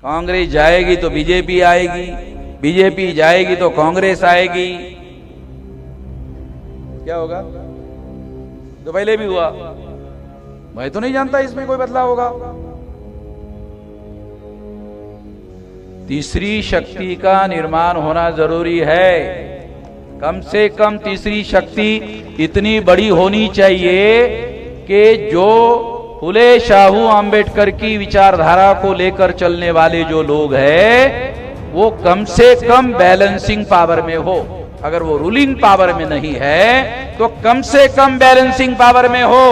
कांग्रेस जाएगी तो बीजेपी आएगी, बीजेपी जाएगी तो कांग्रेस आएगी। क्या होगा? तो पहले भी हुआ। मैं तो नहीं जानता इसमें कोई बदलाव होगा। तीसरी शक्ति का निर्माण होना जरूरी है। कम से कम तीसरी शक्ति इतनी बड़ी होनी चाहिए कि जो फुले शाहू आंबेडकर की विचारधारा को लेकर चलने वाले जो लोग हैं वो कम से कम बैलेंसिंग पावर में हो। अगर वो रूलिंग पावर में नहीं है तो कम से कम बैलेंसिंग पावर में हो।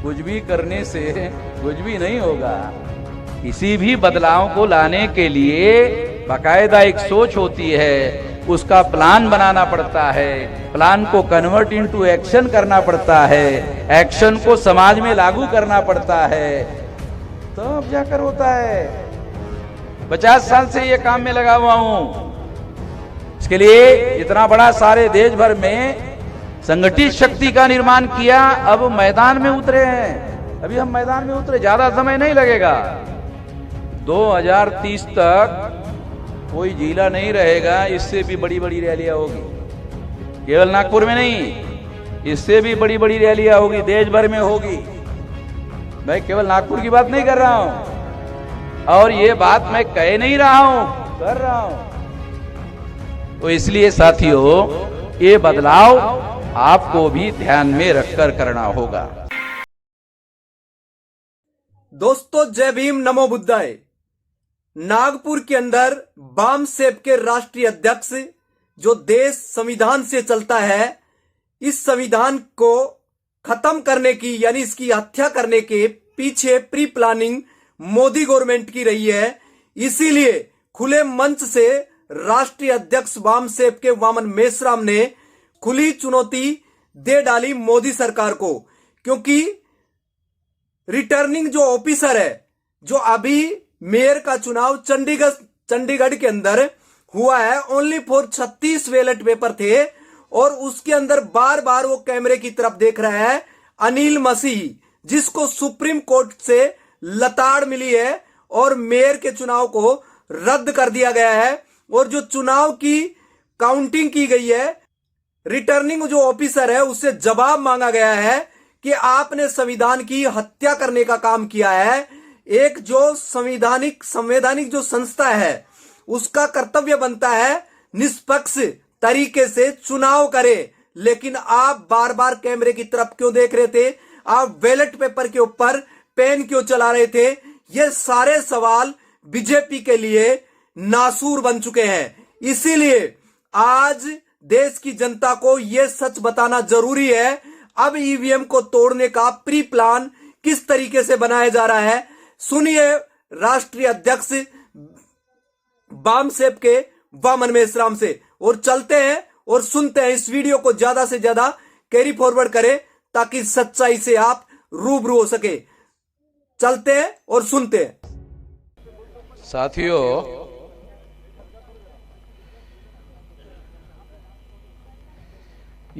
कुछ भी करने से कुछ भी नहीं होगा। किसी भी बदलाव को लाने के लिए बाकायदा एक सोच होती है, उसका प्लान बनाना पड़ता है, प्लान को कन्वर्ट इनटू एक्शन करना पड़ता है, एक्शन को समाज में लागू करना पड़ता है, तब जाकर होता है। 50 साल से ये काम में लगा हुआ हूं। इसके लिए इतना बड़ा सारे देश भर में संगठित शक्ति का निर्माण किया। अब मैदान में उतरे हैं। अभी हम मैदान में उतरे, ज्यादा समय नहीं लगेगा। 2030 तक कोई जिला नहीं रहेगा, इससे भी बड़ी बड़ी रैलियां होगी। केवल नागपुर में नहीं, इससे भी बड़ी बड़ी रैलियां होगी, देश भर में होगी। मैं केवल नागपुर की बात नहीं कर रहा हूं, और ये बात मैं कह नहीं रहा हूं, कर रहा हूं। तो इसलिए साथियों, ये बदलाव आपको भी ध्यान में रखकर करना होगा। दोस्तों, जय भीम, नमो बुद्धाय। नागपुर के अंदर वाम सेप के राष्ट्रीय अध्यक्ष, जो देश संविधान से चलता है, इस संविधान को खत्म करने की यानी इसकी हत्या करने के पीछे प्री प्लानिंग मोदी गवर्नमेंट की रही है। इसीलिए खुले मंच से राष्ट्रीय अध्यक्ष वाम सेप के वामन मेश्राम ने खुली चुनौती दे डाली मोदी सरकार को, क्योंकि रिटर्निंग जो ऑफिसर है, जो अभी मेयर का चुनाव चंडीगढ़ के अंदर हुआ है, ओनली फॉर 36 बैलेट पेपर थे, और उसके अंदर बार बार वो कैमरे की तरफ देख रहा है अनिल मसीह, जिसको सुप्रीम कोर्ट से लताड़ मिली है और मेयर के चुनाव को रद्द कर दिया गया है। और जो चुनाव की काउंटिंग की गई है, रिटर्निंग जो ऑफिसर है उससे जवाब मांगा गया है कि आपने संविधान की हत्या करने का काम किया है। एक जो संवैधानिक जो संस्था है, उसका कर्तव्य बनता है निष्पक्ष तरीके से चुनाव करे, लेकिन आप बार बार कैमरे की तरफ क्यों देख रहे थे? आप बैलेट पेपर के ऊपर पेन क्यों चला रहे थे? ये सारे सवाल बीजेपी के लिए नासूर बन चुके हैं। इसीलिए आज देश की जनता को यह सच बताना जरूरी है। अब ईवीएम को तोड़ने का प्री प्लान किस तरीके से बनाया जा रहा है, सुनिए राष्ट्रीय अध्यक्ष वाम सेप के वामन मेश्राम से। और चलते हैं और सुनते हैं। इस वीडियो को ज्यादा से ज्यादा कैरी फॉरवर्ड करें ताकि सच्चाई से आप रूबरू हो सके। चलते हैं और सुनते हैं। साथियों,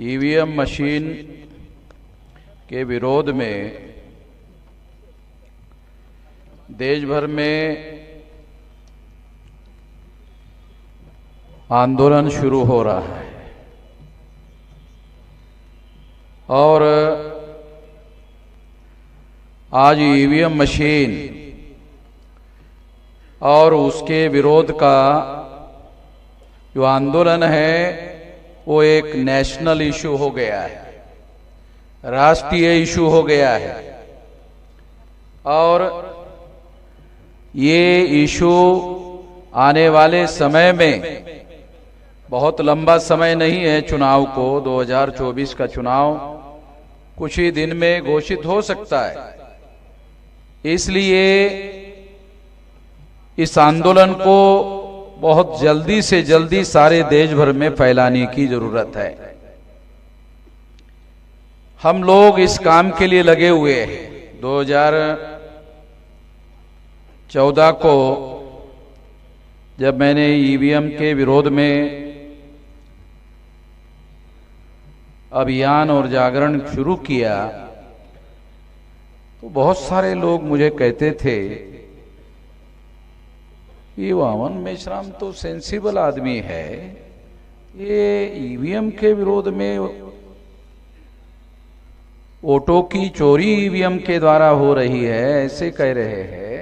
ईवीएम मशीन के विरोध में देश भर में आंदोलन शुरू हो रहा है, और आज ईवीएम मशीन और उसके विरोध का जो आंदोलन है वो एक नेशनल इशू हो गया है, राष्ट्रीय इशू हो गया है। और ये इशू आने वाले समय में, बहुत लंबा समय नहीं है चुनाव को, 2024 का चुनाव कुछ ही दिन में घोषित हो सकता है। इसलिए इस आंदोलन को बहुत जल्दी से जल्दी सारे देश भर में फैलाने की जरूरत है। हम लोग इस काम के लिए लगे हुए हैं। 2014 को जब मैंने ईवीएम के विरोध में अभियान और जागरण शुरू किया तो बहुत सारे लोग मुझे कहते थे ये वामन मेश्राम तो सेंसिबल आदमी है, ये ईवीएम के विरोध में, वोटों की चोरी ईवीएम के द्वारा हो रही है ऐसे कह रहे हैं।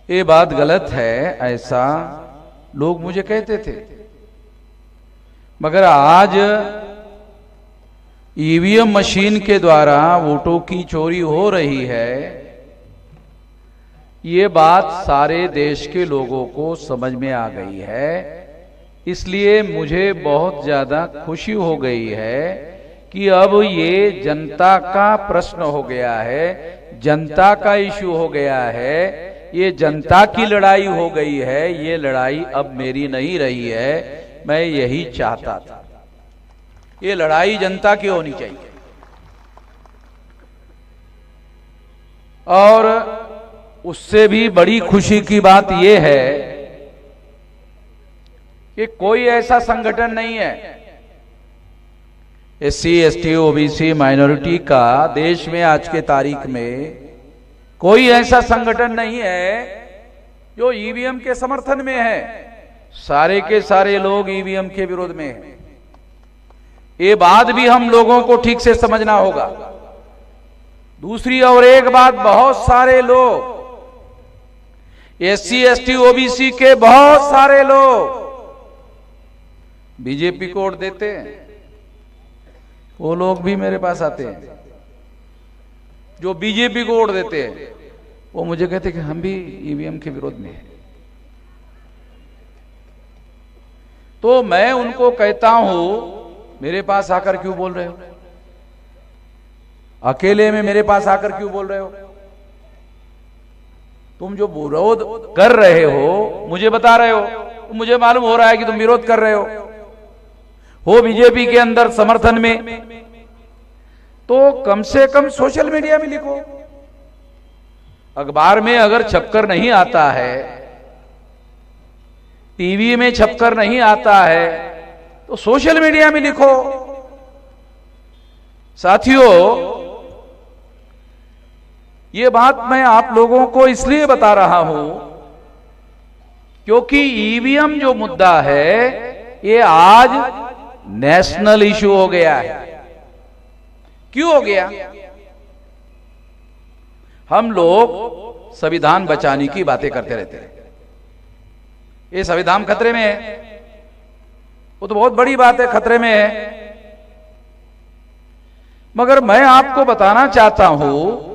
ये बात गलत है, ऐसा लोग मुझे कहते थे। मगर आज ईवीएम मशीन के द्वारा वोटों की चोरी हो रही है, ये बात सारे देश के लोगों को समझ में आ गई है। इसलिए मुझे बहुत ज्यादा खुशी हो गई है कि अब ये जनता का प्रश्न हो गया है, जनता का इश्यू हो गया है, ये जनता की लड़ाई हो गई है। ये लड़ाई अब मेरी नहीं रही है, मैं यही चाहता था। ये लड़ाई जनता की होनी चाहिए। और उससे भी बड़ी खुशी की बात यह है कि कोई ऐसा संगठन नहीं है SC ST OBC माइनॉरिटी का देश में आज के तारीख में कोई ऐसा संगठन नहीं है जो ईवीएम के समर्थन में है। सारे के सारे लोग ईवीएम के विरोध में हैं। ये बात भी हम लोगों को ठीक से समझना होगा। दूसरी और एक बात, बहुत सारे लोग SC ST OBC के बहुत सारे लोग बीजेपी को वोट देते हैं। वो लोग भी मेरे पास आते हैं जो बीजेपी को वोट देते हैं, वो मुझे कहते हैं कि हम भी ईवीएम के विरोध में हैं। तो मैं उनको कहता हूं, मेरे पास आकर क्यों बोल रहे हो? अकेले में मेरे पास आकर क्यों बोल रहे हो? तुम जो विरोध कर रहे हो मुझे बता रहे हो, मुझे मालूम हो रहा है कि तुम विरोध कर रहे हो बीजेपी के अंदर समर्थन में, तो कम से कम सोशल मीडिया में लिखो। अखबार में अगर छपकर नहीं आता है, टीवी में छपकर नहीं आता है, तो सोशल मीडिया में लिखो। साथियों, ये बात मैं आप लोगों को इसलिए बता रहा हूं क्योंकि ईवीएम जो मुद्दा है ये आज नेशनल इशू हो गया है। क्यों हो गया? हम लोग संविधान बचाने की बातें करते रहते हैं। ये संविधान खतरे में है, वो तो बहुत बड़ी बात है, खतरे में है। मगर मैं आपको बताना चाहता हूं,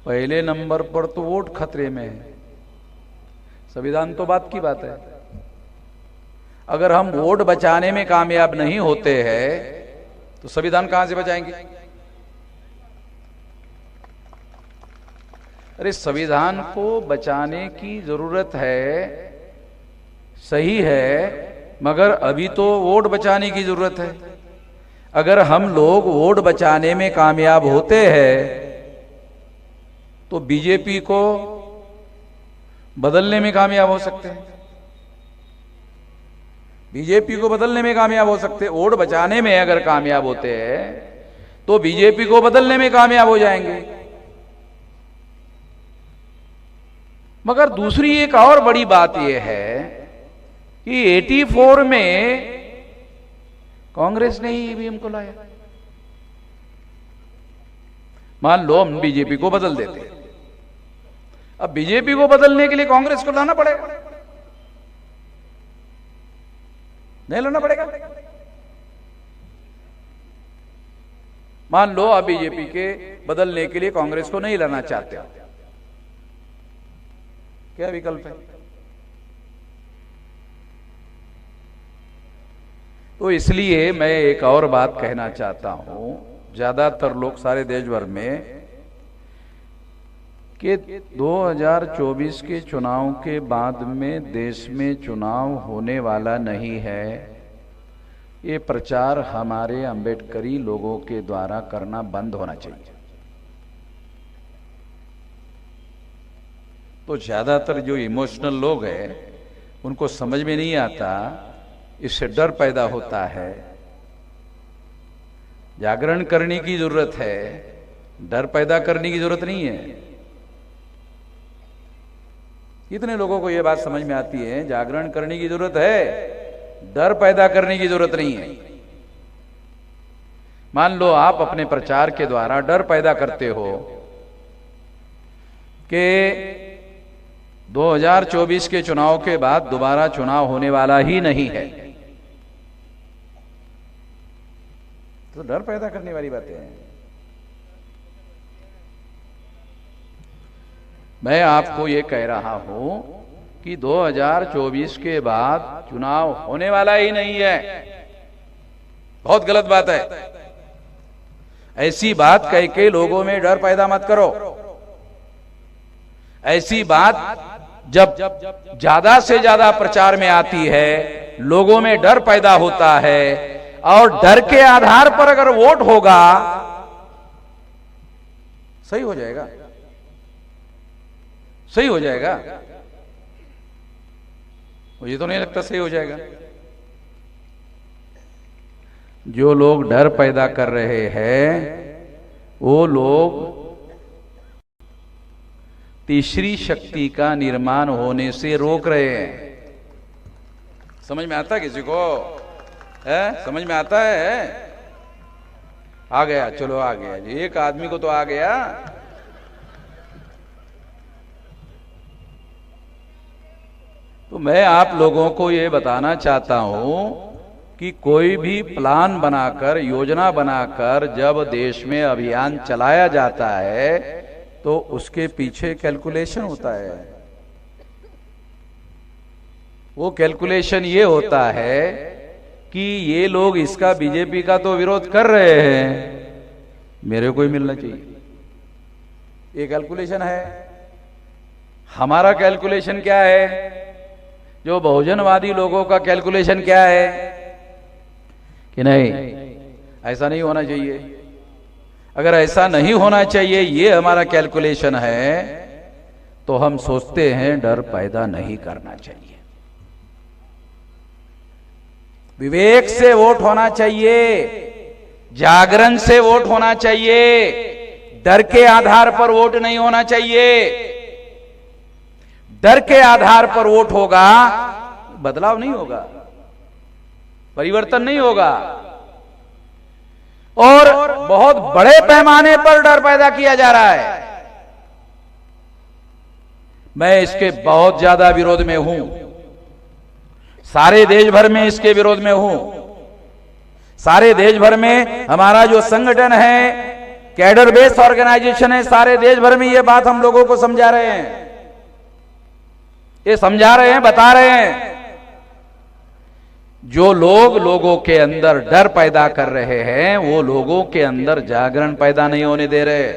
पहले नंबर पर तो वोट खतरे में है। संविधान तो बात की बात है। अगर हम वोट बचाने में कामयाब नहीं होते हैं तो संविधान कहां से बचाएंगे? अरे संविधान को बचाने की जरूरत है, सही है, मगर अभी तो वोट बचाने की जरूरत है। अगर हम लोग वोट बचाने में कामयाब होते हैं तो बीजेपी को बदलने में कामयाब हो सकते हैं, बीजेपी को बदलने में कामयाब हो सकते हैं। वोट बचाने में अगर कामयाब होते हैं तो बीजेपी को बदलने में कामयाब हो जाएंगे। मगर दूसरी एक और बड़ी बात यह है कि 84 में कांग्रेस ने ही ईवीएम को लाया। मान लो हम बीजेपी को बदल देते, अब बीजेपी को बदलने के लिए कांग्रेस को लाना पड़ेगा, नहीं लाना पड़ेगा? मान लो आप बीजेपी के बदलने के लिए कांग्रेस को नहीं लाना चाहते, क्या विकल्प है? तो इसलिए मैं एक और बात कहना चाहता हूं, ज्यादातर लोग सारे देश भर में कि 2024 के चुनाव के बाद में देश में चुनाव होने वाला नहीं है, ये प्रचार हमारे अंबेडकरी लोगों के द्वारा करना बंद होना चाहिए। तो ज्यादातर जो इमोशनल लोग हैं उनको समझ में नहीं आता, इससे डर पैदा होता है। जागरण करने की जरूरत है, डर पैदा करने की जरूरत नहीं है। कितने लोगों को यह बात समझ में आती है, जागरण करने की जरूरत है, डर पैदा करने की जरूरत नहीं है। मान लो आप अपने प्रचार के द्वारा डर पैदा करते हो कि 2024 के चुनाव के बाद दोबारा चुनाव होने वाला ही नहीं है, तो डर पैदा करने वाली बातें हैं। मैं आपको ये कह रहा हूं कि 2024 के बाद चुनाव होने वाला ही नहीं है, बहुत गलत बात है। ऐसी बात कह के लोगों में डर पैदा मत करो। ऐसी बात जब ज्यादा से ज्यादा प्रचार में आती है, लोगों में डर पैदा होता है, और डर के आधार पर अगर वोट होगा, सही हो जाएगा, सही हो जाएगा। मुझे तो नहीं लगता सही हो जाएगा। जो लोग डर पैदा कर रहे हैं, वो लोग तीसरी शक्ति का निर्माण होने से रोक रहे हैं। समझ में आता है किसी को? है? समझ में आता है? आ गया, चलो आ गया जी, एक आदमी को तो आ गया। तो मैं आप लोगों को ये बताना चाहता हूं कि कोई भी प्लान बनाकर, योजना बनाकर जब देश में अभियान चलाया जाता है, तो उसके पीछे कैलकुलेशन होता है। वो कैलकुलेशन ये होता है कि ये लोग इसका, बीजेपी का तो विरोध कर रहे हैं, मेरे को ही मिलना चाहिए, ये कैलकुलेशन है। हमारा कैलकुलेशन क्या है? जो बहुजनवादी लोगों का कैलकुलेशन क्या है कि नहीं, ऐसा नहीं होना चाहिए। अगर ऐसा नहीं होना चाहिए, ये हमारा कैलकुलेशन है, तो हम सोचते हैं डर पैदा नहीं करना चाहिए। विवेक से वोट होना चाहिए, जागरण से वोट होना चाहिए, डर के आधार पर वोट नहीं होना चाहिए। डर के आधार पर वोट होगा, बदलाव नहीं होगा, परिवर्तन नहीं होगा, और बहुत बड़े पैमाने पर डर पैदा किया जा रहा है। मैं इसके बहुत ज्यादा विरोध में हूं, सारे देश भर में इसके विरोध में हूं। सारे देश भर में हमारा जो संगठन है, कैडर बेस्ड ऑर्गेनाइजेशन है, सारे देश भर में ये बात हम लोगों को समझा रहे हैं, ये समझा रहे हैं, बता रहे हैं। जो लोग लोगों के अंदर डर पैदा कर रहे हैं, वो लोगों के अंदर जागरण पैदा नहीं होने दे रहे।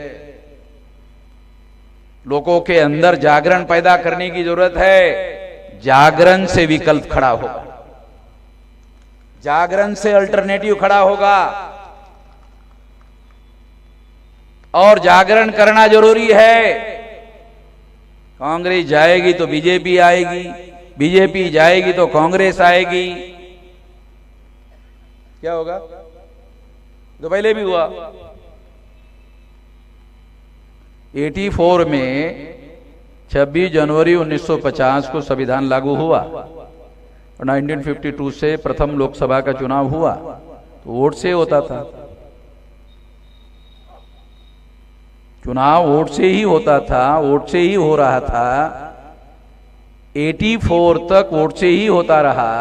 लोगों के अंदर जागरण पैदा करने की जरूरत है। जागरण से विकल्प खड़ा होगा, जागरण से अल्टरनेटिव खड़ा होगा, और जागरण करना जरूरी है। कांग्रेस जाएगी तो बीजेपी आएगी, बीजेपी जाएगी तो कांग्रेस आएगी, क्या होगा? तो पहले भी हुआ। 84 में 26 जनवरी 1950 को संविधान लागू हुआ, और 1952 से प्रथम लोकसभा का चुनाव हुआ, तो वोट से होता था। चुनाव वोट से ही होता था, वोट से ही हो रहा था। 84 तक वोट से ही होता रहा।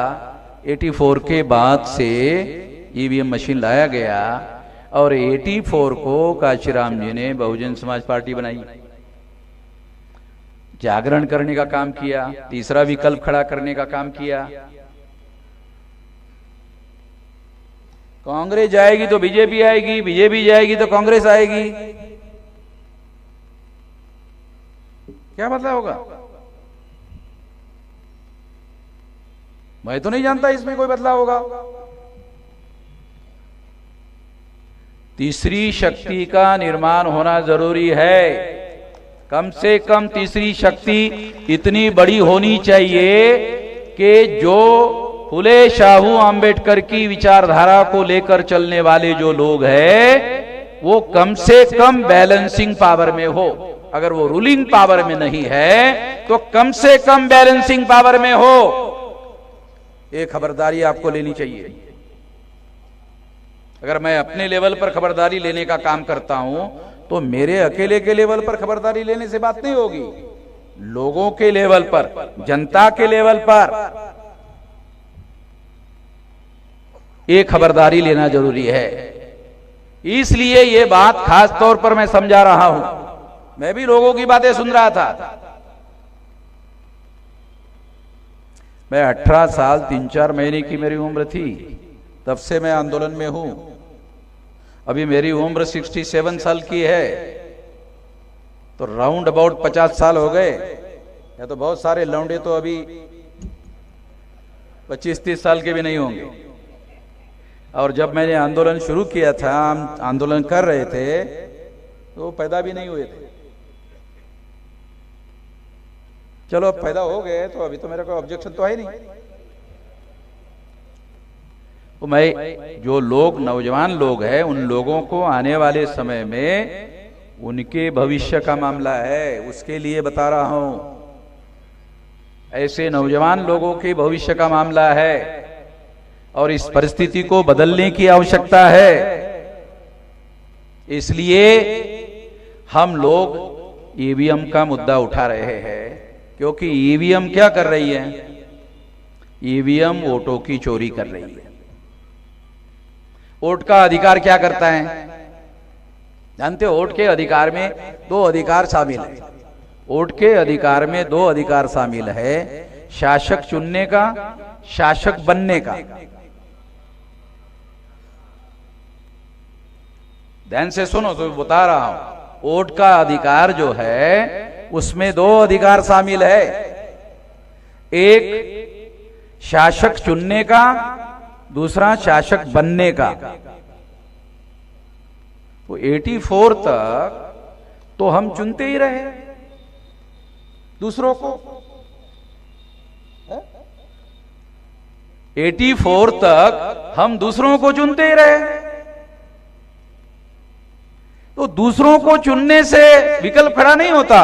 84 के बाद से ईवीएम मशीन लाया गया, और 84 को काशीराम जी ने बहुजन समाज पार्टी बनाई, जागरण करने का काम किया, तीसरा विकल्प खड़ा करने का काम किया। कांग्रेस जाएगी तो बीजेपी आएगी, बीजेपी जाएगी तो कांग्रेस आएगी, क्या मतलब होगा? मैं तो नहीं जानता इसमें कोई बदलाव होगा। तीसरी शक्ति का निर्माण होना जरूरी है। कम से कम तीसरी शक्ति इतनी बड़ी होनी चाहिए कि जो फुले शाहू आंबेडकर की विचारधारा को लेकर चलने वाले जो लोग हैं, वो कम से कम बैलेंसिंग पावर में हो। अगर वो रूलिंग पावर में नहीं है तो कम से कम बैलेंसिंग पावर में हो। ये खबरदारी आपको लेनी चाहिए। अगर मैं अपने लेवल पर खबरदारी लेने का काम करता हूं तो मेरे अकेले के लेवल पर खबरदारी लेने से बात नहीं होगी, लोगों के लेवल पर, जनता के लेवल पर ये खबरदारी लेना जरूरी है। इसलिए ये बात खास तौर पर मैं समझा रहा हूं। मैं भी लोगों की बातें सुन रहा था। मैं 18 साल 3-4 महीने की मेरी उम्र थी, तब से मैं आंदोलन में हूं। अभी मेरी उम्र 67 साल की है, तो राउंड अबाउट 50 साल हो गए। या तो बहुत सारे लौंडे तो अभी 25-30 साल के भी नहीं होंगे। और जब मैंने आंदोलन शुरू किया था, हम आंदोलन कर रहे थे, तो वो पैदा भी नहीं हुए थे। चलो अब पैदा हो गए तो अभी तो मेरा कोई ऑब्जेक्शन तो है नहीं। तो मैं, जो लोग नौजवान लोग हैं, उन लोगों को आने वाले समय में उनके भविष्य का मामला है, उसके लिए बता रहा हूं। ऐसे नौजवान लोगों के भविष्य का मामला है और इस परिस्थिति को बदलने की आवश्यकता है। इसलिए हम लोग ईवीएम का मुद्दा उठा रहे हैं, क्योंकि ईवीएम क्या कर रही है? ईवीएम वोटों की चोरी कर रही है। वोट का अधिकार क्या करता है? जानते हो, वोट के अधिकार में 2 अधिकार शामिल है। वोट के अधिकार में 2 अधिकार शामिल है, शासक चुनने का, शासक बनने का। ध्यान से सुनो तो बता रहा हूं। वोट का अधिकार जो है उसमें 2 अधिकार शामिल है, एक शासक चुनने का, दूसरा शासक बनने का। तो 84 तक तो हम चुनते ही रहे दूसरों को। 84 तक हम दूसरों को चुनते ही रहे। तो दूसरों को चुनने से विकल्प खड़ा नहीं होता।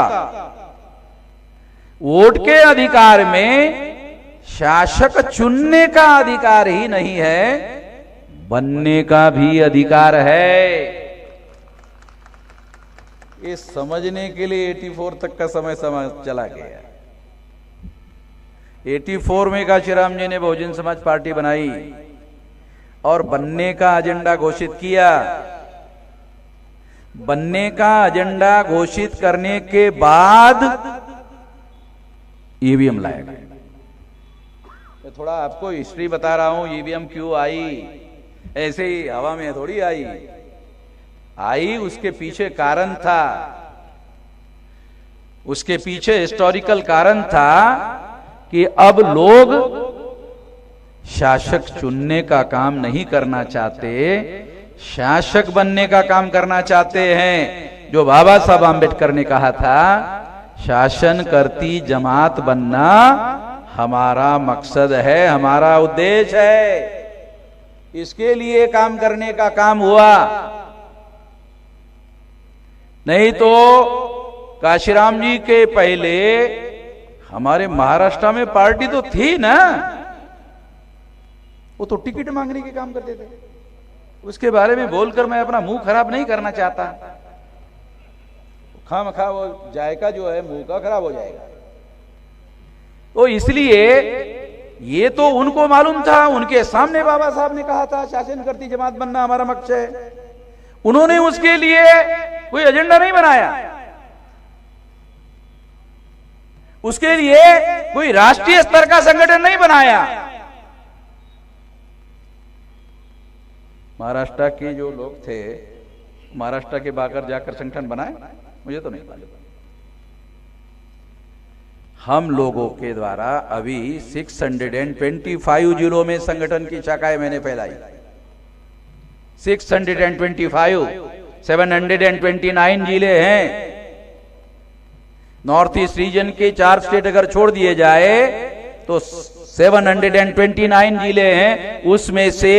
वोट के अधिकार में शासक चुनने का अधिकार ही नहीं है, बनने का भी अधिकार है। ये समझने के लिए 84 तक का समय चला गया। 84 में काशीराम जी ने बहुजन समाज पार्टी बनाई और बनने का एजेंडा घोषित किया। बनने का एजेंडा घोषित करने के बाद ईवीएम लाया गया। मैं थोड़ा आपको हिस्ट्री बता रहा हूं, ईवीएम क्यों आई। ऐसे ही हवा में थोड़ी आई, उसके पीछे कारण था। उसके पीछे हिस्टोरिकल कारण था कि अब लोग शासक चुनने का काम नहीं करना चाहते, शासक बनने का काम करना चाहते हैं। जो बाबा साहब आंबेडकर ने कहा था, शासन करती जमात बनना हमारा मकसद है, हमारा उद्देश्य है। इसके लिए काम करने का काम हुआ। नहीं तो काशीराम जी के पहले हमारे महाराष्ट्र में पार्टी तो थी ना, वो तो टिकट मांगने के काम करते थे। उसके बारे में बोलकर मैं अपना मुंह खराब नहीं करना चाहता। खामखा वो जायका जो है मुंह का खराब हो जाएगा। तो इसलिए ये तो उनको मालूम था, उनके सामने बाबा साहब ने कहा था शासन करती जमात बनना हमारा मकसद है। उन्होंने उसके लिए कोई एजेंडा नहीं बनाया, उसके लिए कोई राष्ट्रीय स्तर का संगठन नहीं बनाया। महाराष्ट्र के जो लोग थे, महाराष्ट्र के बाहर जाकर संगठन बनाए, मुझे तो नहीं मालूम। हम लोगों के द्वारा अभी 625 जिलों में संगठन की शाखाएं मैंने फैलाई। 625, 729 जिले हैं। नॉर्थ ईस्ट रीजन के 4 स्टेट अगर छोड़ दिए जाए तो 729 जिले हैं। उसमें से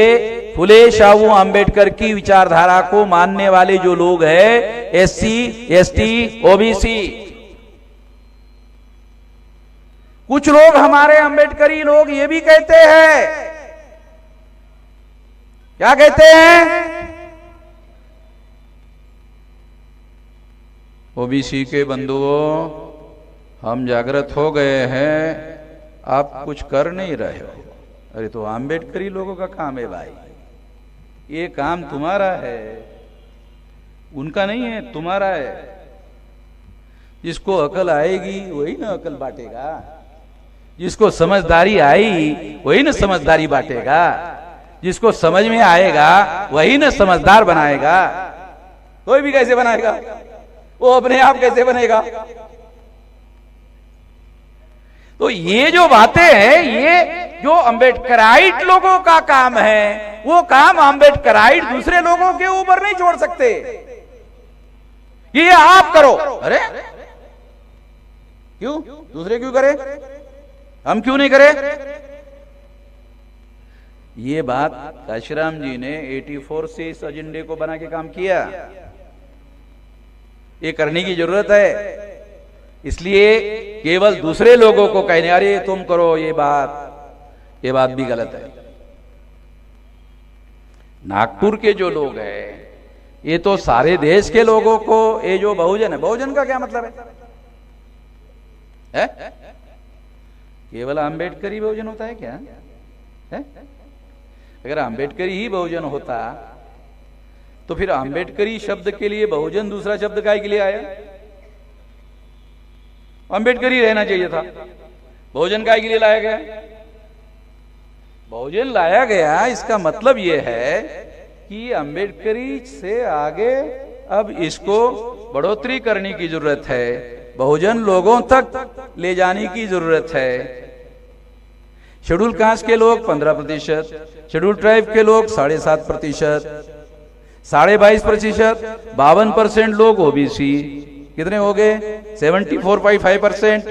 फुले शाहू अंबेडकर की विचारधारा को मानने वाले जो लोग हैं, SC, ST, OBC, कुछ लोग हमारे अंबेडकरी लोग ये भी कहते हैं, क्या कहते हैं? ओबीसी के बंधुओं, हम जागृत हो गए हैं, आप कुछ कर नहीं रहे हो। अरे तो अंबेडकरी लोगों का काम है भाई, ये काम तुम्हारा है, उनका नहीं है, तुम्हारा है। जिसको अकल आएगी वही ना अकल बांटेगा, जिसको समझदारी आई वही ना समझदारी बांटेगा, जिसको समझ में आएगा वही ना समझदार बनाएगा। कोई भी कैसे बनाएगा? वो अपने आप कैसे बनेगा? तो ये जो बातें हैं, ये जो अंबेडकराइट लोगों का काम है, वो काम अंबेडकराइट दूसरे लोगों के ऊपर नहीं छोड़ सकते। ये आप करो। अरे क्यों? दूसरे क्यों करे? हम क्यों नहीं करे? ये बात काशीराम जी ने 84 से इस एजेंडे को बना के काम किया। ये करने की जरूरत है। इसलिए केवल दूसरे लोगों को कहने अरे तुम करो, ये बात भी गलत है। नागपुर के जो लोग हैं, ये तो सारे देश के लोगों को, ये जो बहुजन है, बहुजन का क्या मतलब है? केवल अंबेडकरी बहुजन होता है क्या? है? अगर अंबेडकरी ही बहुजन होता तो फिर अंबेडकरी शब्द के लिए बहुजन दूसरा शब्द काय के लिए आया? अंबेडकरी रहना चाहिए था। बहुजन काय के लिए लाया गया? बहुजन लाया गया, इसका मतलब यह है कि अंबेडकरी से आगे अब इसको बढ़ोतरी करने की जरूरत है, बहुजन लोगों तक ले जाने की जरूरत है। शेड्यूल कास्ट के लोग 15%, शेड्यूल ट्राइब के लोग 7.5%, 22.5%, 52% लोग ओबीसी, कितने हो गए? 74.5%।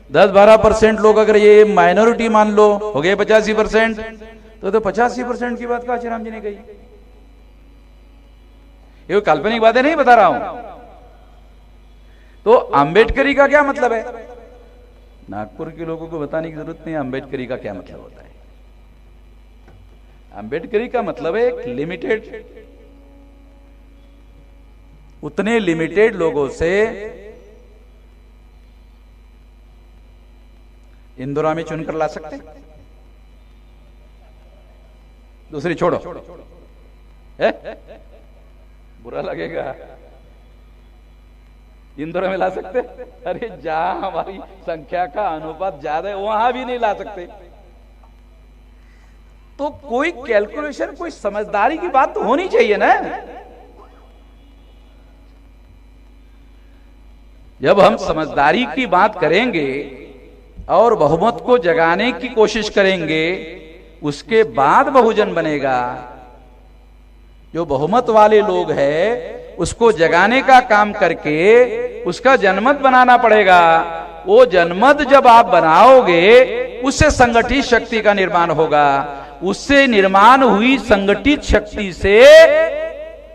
10-12% लोग अगर ये माइनॉरिटी मान लो, हो गए 85%। तो 85% की बात काशीराम जी ने कही। ये काल्पनिक बातें नहीं बता रहा हूं। तो अंबेडकरी का क्या मतलब है? नागपुर के लोगों को बताने की जरूरत नहीं, अंबेडकरी का क्या मतलब होता है। अंबेडकरी का मतलब है एक लिमिटेड, उतने लिमिटेड लोगों से इंदिरा में चुनकर ला सकते, दूसरी छोड़ो। है? बुरा लगेगा। इंदिरा में ला सकते? अरे जहां हमारी संख्या का अनुपात ज्यादा है वहां भी नहीं ला सकते। तो कोई कैलकुलेशन, कोई समझदारी की बात तो होनी चाहिए ना। जब हम समझदारी की बात करेंगे और बहुमत को जगाने की कोशिश करेंगे, उसके बाद बहुजन बनेगा। जो बहुमत वाले लोग हैं उसको जगाने का काम करके उसका जनमत बनाना पड़ेगा। वो जनमत जब आप बनाओगे, उससे संगठित शक्ति का निर्माण होगा। उससे निर्माण हुई संगठित शक्ति से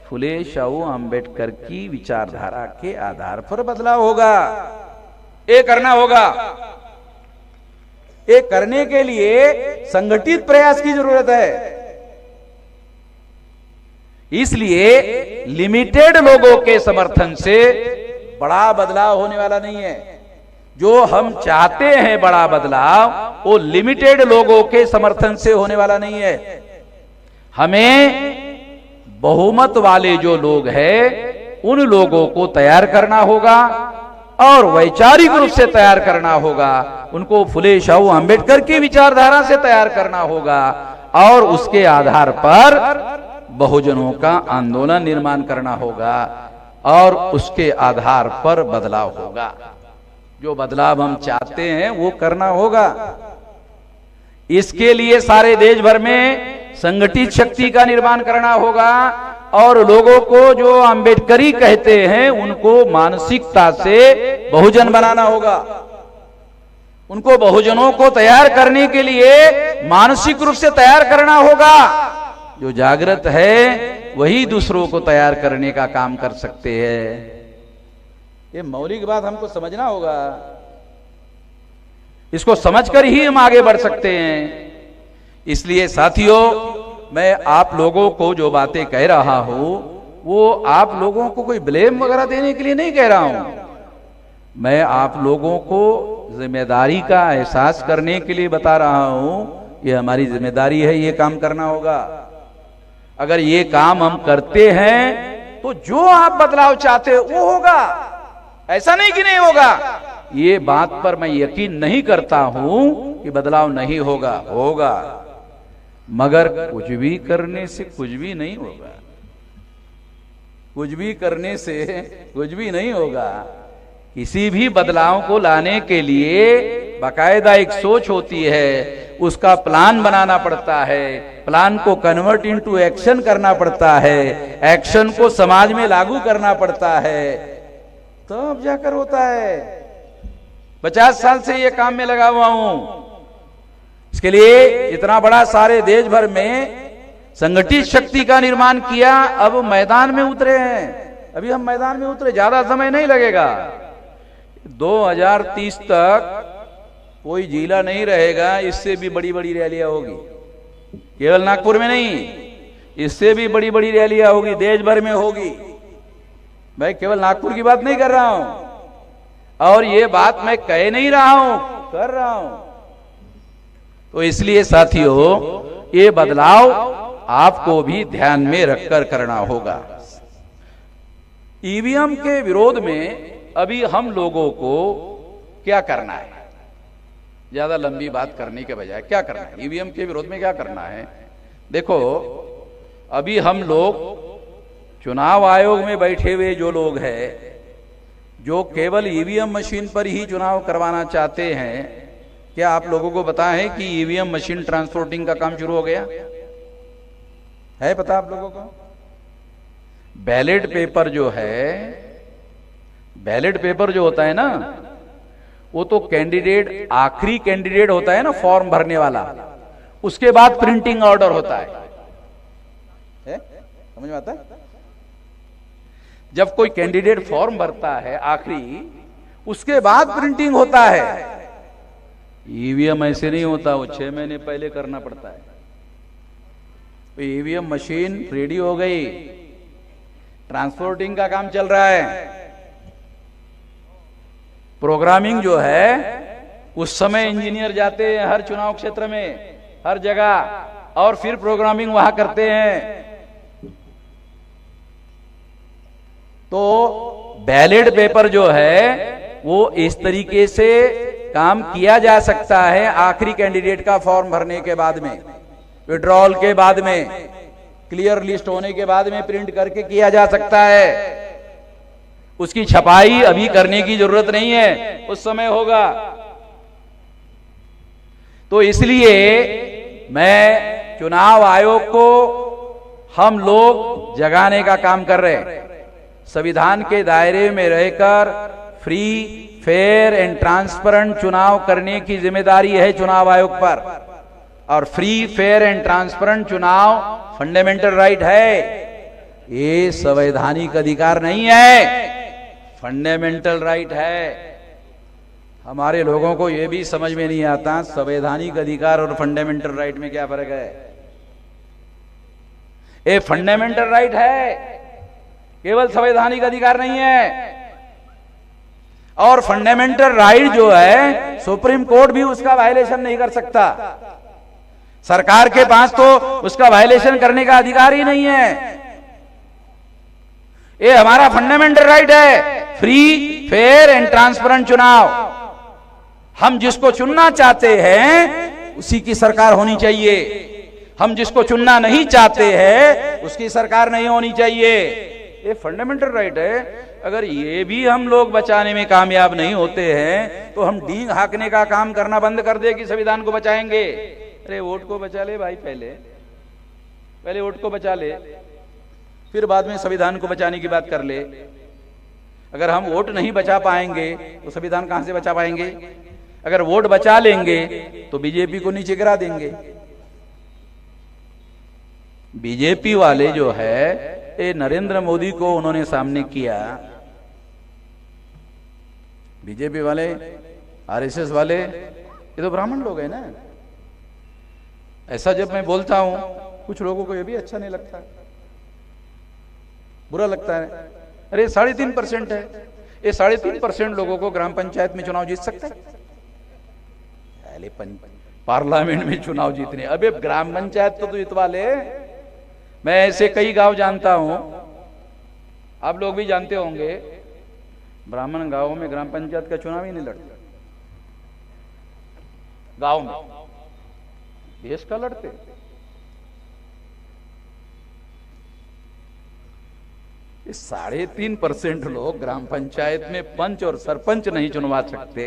फुले शाहू अंबेडकर की विचारधारा के आधार पर बदलाव होगा। ये करना होगा। ये करने के लिए संगठित प्रयास की जरूरत है। इसलिए लिमिटेड लोगों के समर्थन से बड़ा बदलाव होने वाला नहीं है। जो हम चाहते हैं बड़ा बदलाव, वो लिमिटेड लोगों के समर्थन से होने वाला नहीं है। हमें बहुमत वाले जो लोग हैं, उन लोगों को तैयार करना होगा और वैचारिक रूप से तैयार करना होगा। उनको फुले शाहू अंबेडकर की विचारधारा से तैयार करना होगा और उसके आधार पर बहुजनों का आंदोलन निर्माण करना होगा और उसके आधार पर बदलाव होगा। जो बदलाव हम चाहते हैं वो करना होगा। इसके लिए सारे देश भर में संगठित शक्ति का निर्माण करना होगा और लोगों को जो अंबेडकरी कहते हैं उनको मानसिकता से बहुजन बनाना होगा। उनको बहुजनों को तैयार करने के लिए मानसिक रूप से तैयार करना होगा। जो जागृत है वही दूसरों को तैयार करने का काम कर सकते हैं। ये मौलिक बात हमको समझना होगा। इसको समझकर ही हम आगे बढ़ सकते हैं। इसलिए साथियों, मैं आप लोगों को जो बातें कह रहा हूं वो आप लोगों को कोई ब्लेम वगैरह देने के लिए नहीं कह रहा हूं। मैं आप लोगों को जिम्मेदारी का एहसास करने के लिए बता रहा हूं। ये हमारी जिम्मेदारी है, ये काम करना होगा। अगर ये काम हम करते हैं तो जो आप बदलाव चाहते हो वो होगा, ऐसा नहीं कि नहीं होगा। ये बात पर मैं यकीन नहीं करता हूं कि बदलाव नहीं होगा, होगा, मगर कुछ भी करने से कुछ भी नहीं होगा। कुछ भी करने से कुछ भी नहीं होगा। किसी भी बदलाव को लाने के लिए बाकायदा एक सोच होती है, उसका प्लान बनाना पड़ता है, प्लान को कन्वर्ट इनटू एक्शन करना पड़ता है, एक्शन को समाज में लागू करना पड़ता है, तब जाकर होता है। 50 साल से ये काम में लगा हुआ हूं। इसके लिए इतना बड़ा सारे देश भर में संगठित शक्ति का निर्माण किया। अब मैदान में उतरे हैं। अभी हम मैदान में उतरे, ज्यादा समय नहीं लगेगा। 2030 तक कोई जिला नहीं रहेगा, इससे भी बड़ी बड़ी रैलियां होगी। केवल नागपुर में नहीं, इससे भी बड़ी बड़ी रैलियां होगी, देश भर में होगी। मैं केवल नागपुर की बात नहीं कर रहा हूं, और ये बात मैं कह नहीं रहा हूं, कर रहा हूं। तो इसलिए साथियों, ये बदलाव आपको भी ध्यान में रखकर करना होगा। ईवीएम के विरोध में अभी हम लोगों को क्या करना है? ज्यादा लंबी बात करने के बजाय क्या करना है? ईवीएम के विरोध में क्या करना है? देखो, अभी हम लोग चुनाव आयोग में बैठे हुए जो लोग हैं, जो केवल ईवीएम मशीन पर ही चुनाव करवाना चाहते हैं, क्या आप लोगों को पता है कि ईवीएम मशीन ट्रांसपोर्टिंग का काम शुरू हो गया है? पता आप लोगों को? बैलेट पेपर जो है, बैलेट पेपर जो होता है ना, वो तो कैंडिडेट, आखिरी कैंडिडेट होता है ना फॉर्म भरने वाला, उसके बाद प्रिंटिंग ऑर्डर होता है। समझ में आता है? जब कोई कैंडिडेट फॉर्म भरता है आखिरी, उसके बाद प्रिंटिंग होता है। ईवीएम ऐसे नहीं होता, वो 6 महीने पहले करना पड़ता है। तो ईवीएम मशीन रेडी हो गई, ट्रांसपोर्टिंग का काम चल रहा है। प्रोग्रामिंग जो है, उस समय इंजीनियर जाते हैं हर चुनाव क्षेत्र में, हर जगह, और फिर प्रोग्रामिंग वहां करते हैं। तो बैलेट पेपर जो है वो इस तरीके से काम किया जा सकता है। आखिरी कैंडिडेट का फॉर्म भरने के बाद में, विड्रॉल के बाद में, क्लियर लिस्ट होने के बाद में प्रिंट करके किया जा सकता है। उसकी छपाई अभी करने की जरूरत नहीं है, उस समय होगा। तो इसलिए मैं चुनाव आयोग को हम लोग जगाने का काम कर रहे हैं। संविधान के दायरे में रहकर फ्री, फेयर एंड ट्रांसपेरेंट चुनाव करने की जिम्मेदारी है चुनाव आयोग पर। और फ्री, फेयर एंड ट्रांसपेरेंट चुनाव फंडामेंटल राइट है, ये संवैधानिक अधिकार नहीं है, फंडामेंटल राइट है। हमारे लोगों को यह भी समझ में नहीं आता संवैधानिक अधिकार और फंडामेंटल राइट में क्या फर्क है। ये फंडामेंटल राइट है, केवल संवैधानिक अधिकार नहीं है। और फंडामेंटल राइट जो है, सुप्रीम कोर्ट भी उसका वायलेशन नहीं कर सकता। सरकार के पास तो उसका वायलेशन करने का अधिकार ही नहीं है। ये हमारा फंडामेंटल राइट है, फ्री, फेयर एंड ट्रांसपेरेंट चुनाव। हम जिसको चुनना चाहते हैं उसी की सरकार होनी चाहिए। हम जिसको चुनना नहीं चाहते हैं उसकी सरकार नहीं होनी चाहिए। ये फंडामेंटल राइट है। अगर ये भी हम लोग बचाने में कामयाब नहीं होते हैं तो हम डींग हाँकने का काम करना बंद कर दे कि संविधान को बचाएंगे। अरे वोट को बचा ले भाई, पहले वोट को बचा ले, फिर बाद में संविधान को बचाने की बात कर ले। अगर हम वोट नहीं बचा पाएंगे तो संविधान कहां से बचा पाएंगे? अगर वोट बचा लेंगे तो बीजेपी को नीचे गिरा देंगे। बीजेपी वाले जो है, ये नरेंद्र मोदी को उन्होंने सामने किया। बीजेपी वाले, आरएसएस वाले ये तो ब्राह्मण लोग हैं ना। ऐसा जब मैं बोलता हूं कुछ लोगों को ये भी अच्छा नहीं लगता, बुरा लगता है। अरे 3.5% है, ये 3.5% लोगों को ग्राम पंचायत में चुनाव जीत सकता है? पार्लियामेंट में चुनाव जीतने, अबे ग्राम पंचायत तो जितवा ले। मैं ऐसे कई गांव जानता हूं, आप लोग भी जानते होंगे, ब्राह्मण गांवों में ग्राम पंचायत का चुनाव ही नहीं लड़ते। गांव में देश का लड़ते। ये 3.5% लोग ग्राम पंचायत में पंच और सरपंच नहीं चुनवा सकते,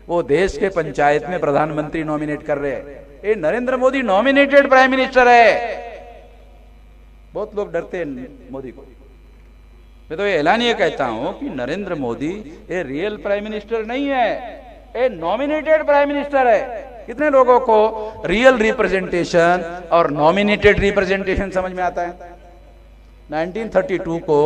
वो देश के पंचायत में प्रधानमंत्री नॉमिनेट कर रहे हैं। ये Narendra Modi nominated prime minister है। बहुत लोग डरते हैं मोदी को। मैं तो ये ऐलानिए कहता हूं कि नरेंद्र मोदी ये रियल प्राइम मिनिस्टर नहीं है, ये नॉमिनेटेड प्राइम मिनिस्टर है। कितने लोगों को रियल रिप्रेजेंटेशन और नॉमिनेटेड रिप्रेजेंटेशन समझ में आता है? 1932 को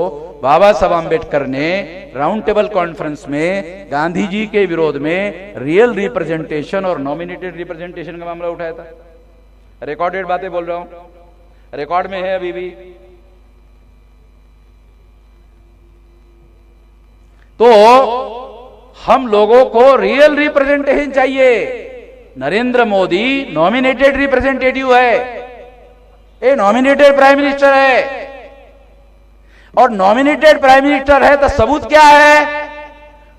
बाबा साहब आम्बेडकर ने राउंड टेबल कॉन्फ्रेंस में गांधी जी के विरोध में रियल रिप्रेजेंटेशन और नॉमिनेटेड रिप्रेजेंटेशन का मामला उठाया था। रिकॉर्डेड बातें बोल रहा हूं, रिकॉर्ड में है अभी भी। तो हम लोगों को रियल रिप्रेजेंटेशन चाहिए। नरेंद्र मोदी नॉमिनेटेड रिप्रेजेंटेटिव है, ये नॉमिनेटेड प्राइम मिनिस्टर है। और नॉमिनेटेड प्राइम मिनिस्टर है तो सबूत क्या है?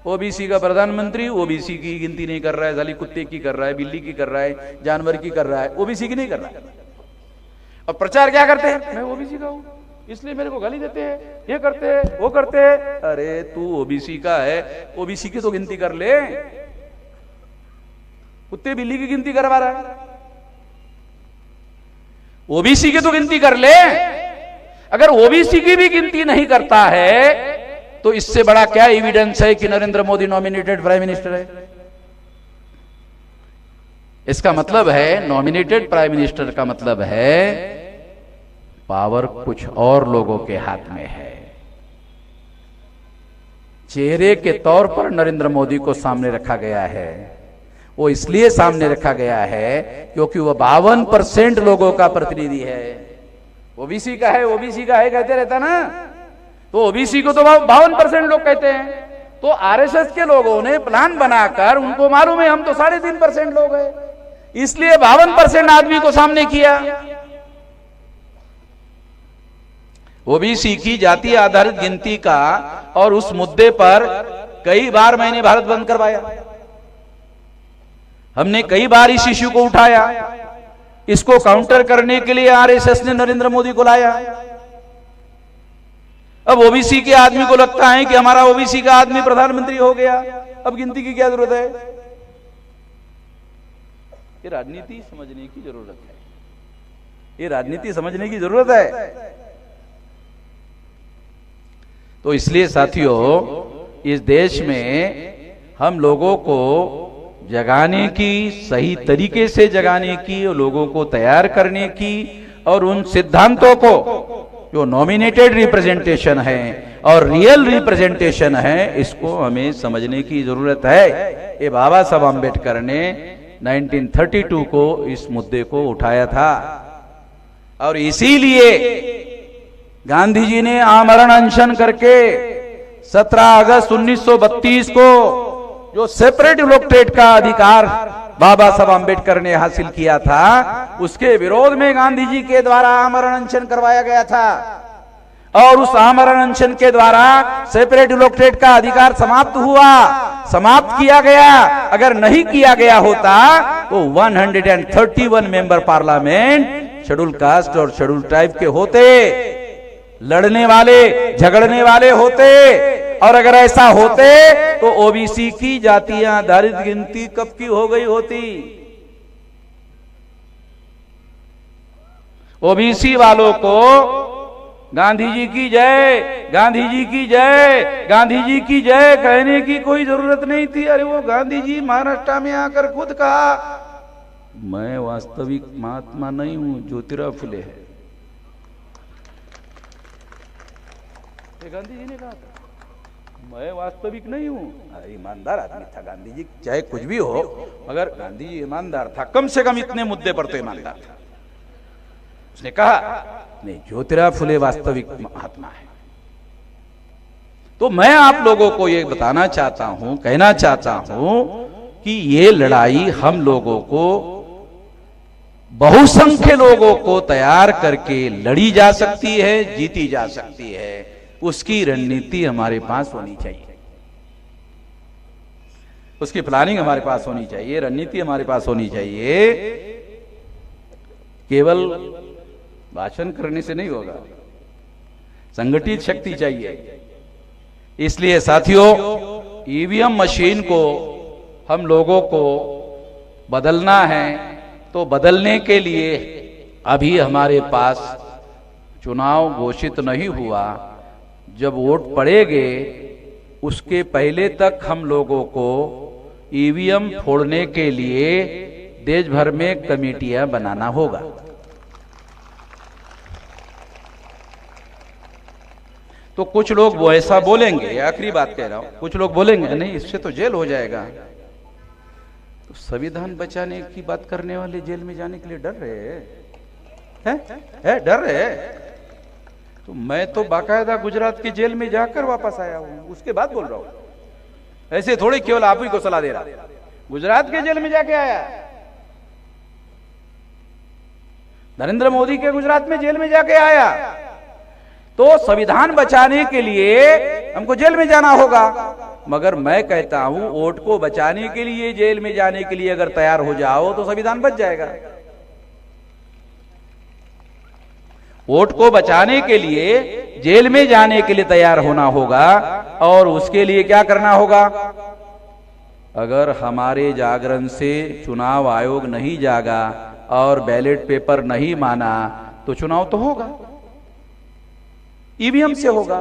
ओबीसी का प्रधानमंत्री, ओबीसी की गिनती नहीं कर रहा है, साली कुत्ते की कर रहा है, बिल्ली की कर रहा है, जानवर की कर रहा है, ओबीसी की नहीं कर रहा है। और प्रचार क्या करते हैं? मैं ओबीसी का हूं इसलिए मेरे को गाली देते हैं, ये करते हैं, वो करते हैं। अरे तू ओबीसी का है, ओबीसी की तो गिनती कर ले। कुत्ते बिल्ली की गिनती करवा रहा है, ओबीसी की तो गिनती कर ले। अगर ओबीसी की भी गिनती नहीं करता है तो इससे बड़ा क्या एविडेंस है कि Narendra Modi nominated prime minister है? इसका मतलब है नॉमिनेटेड प्राइम मिनिस्टर का मतलब है पावर कुछ और लोगों के हाथ में है। चेहरे के तौर पर नरेंद्र मोदी को सामने रखा गया है। वो इसलिए सामने रखा गया है क्योंकि वह 52% लोगों का प्रतिनिधि है। ओबीसी का है, ओबीसी का है कहते रहता ना, तो ओबीसी को तो 52% लोग कहते हैं। तो आरएसएस के लोगों ने प्लान बनाकर, उनको मालूम है हम तो 3.5% लोग हैं, इसलिए 52% आदमी को सामने किया। ओबीसी की जाति आधारित गिनती का और उस मुद्दे पर कई बार मैंने भारत बंद करवाया, हमने कई बार इस इश्यू को उठाया। इसको काउंटर करने के लिए आरएसएस ने नरेंद्र मोदी को लाया। अब ओबीसी के आदमी को लगता है कि हमारा ओबीसी का आदमी प्रधानमंत्री हो गया, अब गिनती की क्या जरूरत है? ये राजनीति समझने की जरूरत है, ये राजनीति समझने की जरूरत है। तो इसलिए साथियों, इस देश में हम लोगों को जगाने की, सही तरीके से जगाने की, लोगों को तैयार करने की, और उन सिद्धांतों को जो नॉमिनेटेड रिप्रेजेंटेशन है और रियल रिप्रेजेंटेशन है, इसको हमें समझने की जरूरत है। ये बाबा साहब आम्बेडकर ने 1932 को इस मुद्दे को उठाया था, और इसीलिए गांधी जी ने आमरण अनशन करके 17 अगस्त 1932 को जो सेपरेट इलेक्टोरेट का अधिकार बाबा साहब आम्बेडकर ने हासिल किया था, उसके विरोध में गांधी जी के द्वारा आमरण अनशन करवाया गया था। और उस आमरण अनशन के द्वारा सेपरेट इलेक्टोरेट का अधिकार समाप्त हुआ, समाप्त किया गया। अगर नहीं किया गया होता तो 131 मेंबर पार्लियामेंट शेड्यूल कास्ट और शेड्यूल ट्राइब के होते, लड़ने वाले, झगड़ने वाले होते। और अगर ऐसा होते तो ओबीसी की जातियां आधारित गिनती कब की हो गई होती? ओबीसी वालों को गांधी जी की जय, गांधी जी की जय, गांधी जी की जय कहने की कोई जरूरत नहीं थी। अरे वो गांधी जी महाराष्ट्र में आकर खुद कहा, मैं वास्तविक महात्मा नहीं हूं, ज्योतिराव फुले है, गांधी जी ने कहा था, मैं वास्तविक नहीं हूं। ईमानदार आदमी था गांधी जी, चाहे कुछ भी हो, मगर गांधी जी ईमानदार था, कम से कम इतने मुद्दे पर तो ईमानदार था। उसने कहा नहीं, ज्योतिराव फुले वास्तविक महात्मा है। तो मैं आप लोगों को ये बताना चाहता हूं, कहना चाहता हूं कि ये लड़ाई हम लोगों को, बहुसंख्य लोगों को तैयार करके लड़ी जा सकती है, जीती जा सकती है। उसकी रणनीति हमारे पास होनी चाहिए, उसकी प्लानिंग हमारे पास होनी चाहिए, रणनीति हमारे पास होनी चाहिए। केवल भाषण करने से नहीं होगा, संगठित शक्ति चाहिए। इसलिए साथियों, ईवीएम मशीन को हम लोगों को बदलना है, तो बदलने के लिए अभी हमारे पास चुनाव घोषित नहीं हुआ। जब वोट पड़ेंगे उसके पहले तक हम लोगों को ईवीएम फोड़ने के लिए देश भर में कमेटियां बनाना होगा। तो कुछ लोग वो ऐसा बोलेंगे, आखिरी बात कह रहा हूं, कुछ लोग बोलेंगे नहीं इससे तो जेल हो जाएगा। तो संविधान बचाने की बात करने वाले जेल में जाने के लिए डर रहे हैं, डर रहे हैं। तो मैं तो बाकायदा गुजरात के जेल में जाकर वापस आया हूं, उसके बाद बोल रहा हूं। ऐसे थोड़ी केवल आप ही को सलाह दे रहा, गुजरात के जेल में जाके आया। नरेंद्र मोदी के गुजरात में जेल में जाके आया। तो संविधान बचाने के लिए हमको जेल में जाना होगा, मगर मैं कहता हूं वोट को बचाने के लिए जेल में जाने के लिए अगर तैयार हो जाओ तो संविधान बच जाएगा। वोट को बचाने के लिए जेल में जाने के लिए तैयार होना होगा, और उसके लिए क्या करना होगा? अगर हमारे जागरण से चुनाव आयोग नहीं जागा और बैलेट पेपर नहीं माना तो चुनाव तो होगा, ईवीएम से होगा,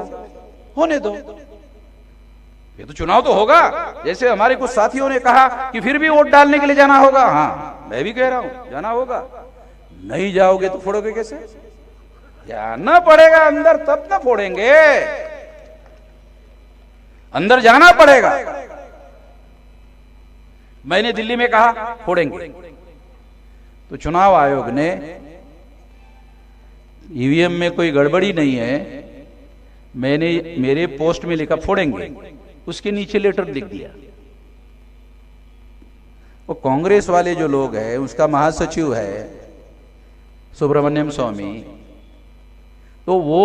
होने दो, ये तो चुनाव तो होगा। जैसे हमारे कुछ साथियों ने कहा कि फिर भी वोट डालने के लिए जाना होगा, हाँ मैं भी कह रहा हूं जाना होगा। नहीं जाओगे तो फोड़ोगे कैसे? जाना पड़ेगा अंदर, तब ना फोड़ेंगे, अंदर जाना पड़ेगा। मैंने दिल्ली में कहा फोड़ेंगे, तो चुनाव आयोग ने ईवीएम में कोई गड़बड़ी नहीं है, मैंने मेरे पोस्ट में लिखा फोड़ेंगे, उसके नीचे लेटर लिख दिया। वो कांग्रेस वाले जो लोग हैं, उसका महासचिव है सुब्रमण्यम स्वामी, तो वो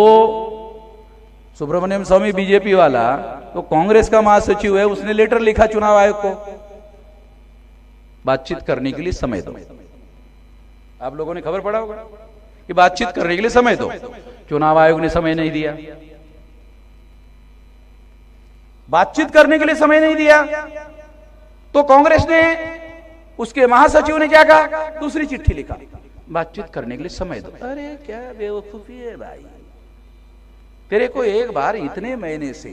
सुब्रमण्यम स्वामी बीजेपी वाला, तो कांग्रेस का महासचिव है, उसने लेटर लिखा चुनाव आयोग को, बातचीत करने के लिए समय दो। आप लोगों ने खबर पड़ा होगा कि बातचीत करने के लिए समय दो। चुनाव आयोग ने समय नहीं दिया, बातचीत करने के लिए समय नहीं दिया, तो कांग्रेस ने, उसके महासचिव ने क्या कहा? दूसरी चिट्ठी लिखा, बातचीत करने के लिए समय दो। अरे क्या बेवकूफी है भाई, तेरे को एक बार इतने महीने से,